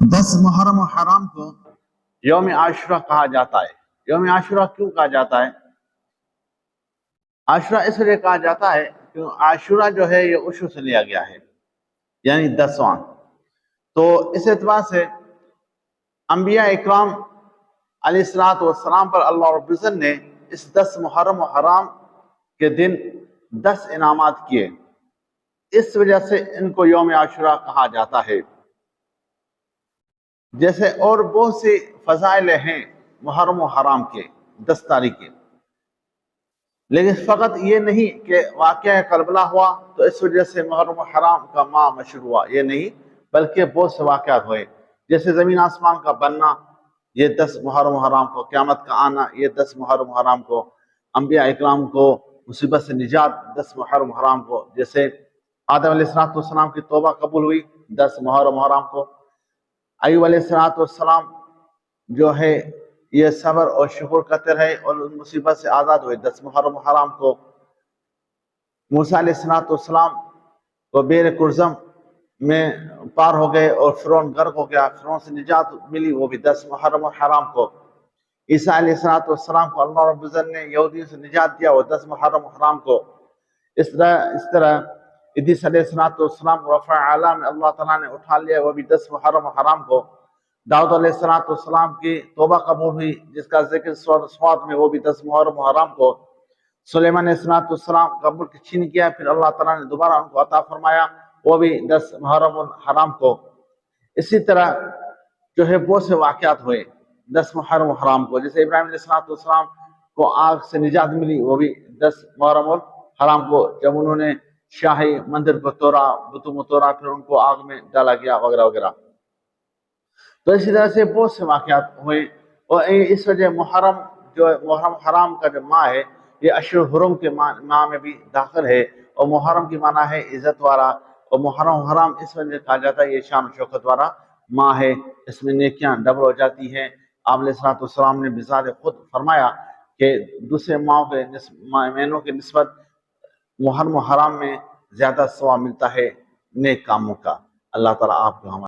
10 محرم و حرام کو یوم عاشورہ کہا جاتا ہے۔ یوم عاشورہ کیوں کہا جاتا ہے؟ عاشورہ اس لیے کہا جاتا ہے کہ عاشورہ جو ہے یہ عشر سے لیا گیا ہے، یعنی 10واں۔ تو اس اعتبار سے انبیاء اکرام علیہ الصلوۃ والسلام پر اللہ رب العزت نے اس 10 محرم و حرام کے دن 10 انعامات کیے، اس وجہ سے ان کو یوم عاشورہ کہا جاتا ہے۔ جیسے اور بہت سی فضائل ہیں محرم و حرام کے 10 تاریخ کے، لیکن فقط یہ نہیں کہ واقعہ کربلا ہوا تو اس وجہ سے محرم و حرام کا ماہ مشہور ہوا، یہ نہیں، بلکہ بہت سے واقعات ہوئے، جیسے زمین آسمان کا بننا یہ 10 محرم و حرام کو، قیامت کا آنا یہ 10 محرم و حرام کو، انبیاء اکرام کو مصیبت سے نجات 10 محرم و حرام کو، جیسے آدم علیہ السلام کی توبہ قبول ہوئی 10 محرم و حرام کو، ایوب علیہ السلام جو ہے یہ صبر اور شکر کرتے رہے اور مصیبت سے آزاد ہوئے 10 محرم و حرام کو، موسیٰ علیہ السلام کو بئر کرزم میں پار ہو گئے اور فرعون غرق ہو گیا، فرعون سے نجات ملی وہ بھی 10 محرم و حرام کو، عیسیٰ علیہ السلام کو اللہ رب العزت نے یہودیوں سے نجات دیا وہ 10 محرم و حرام کو۔ اس طرح ادریس علیہ السلام رفع اعلیٰ میں اللہ تعالیٰ نے اٹھا لیا وہ بھی 10 محرم و حرام کو۔ داؤد علیہ السلام کی توبہ قبول ہوئی جس کا ذکر سورۃ صاد میں وہ بھی 10 محرم و حرام کو۔ سلیمان علیہ السلام کا ملک چھین گیا پھر اللہ تعالیٰ نے دوبارہ ان کو عطا فرمایا وہ بھی 10 محرم و حرام کو۔ اسی طرح جو ہے بہت سے واقعات ہوئے 10 محرم و حرام کو، جیسے ابراہیم علیہ السلام کو آگ سے نجات ملی وہ بھی 10 محرم و حرام کو، جب انہوں نے شاہی مندر کو توڑا، بتوں کو توڑا، پھر ان کو آگ میں ڈالا گیا وغیرہ وغیرہ۔ تو اسی طرح سے بہت سے واقعات ہوئے، اور اس وجہ محرم حرام کا جو ماہ ہے یہ اشہر حرم کے ماہ میں بھی داخل ہے، اور محرم کی معنی ہے عزت والا، اور محرم حرام اس وجہ کہا جاتا ہے یہ شان و شوکت والا ماہ ہے، اس میں نیکیاں ڈبل ہو جاتی ہیں۔ آپ علیہ السلام نے بذات خود فرمایا کہ دوسرے مہینوں کے نسبت محرم و حرام میں زیادہ ثواب ملتا ہے نیک کاموں کا۔ اللہ تعالیٰ آپ کو ہمارا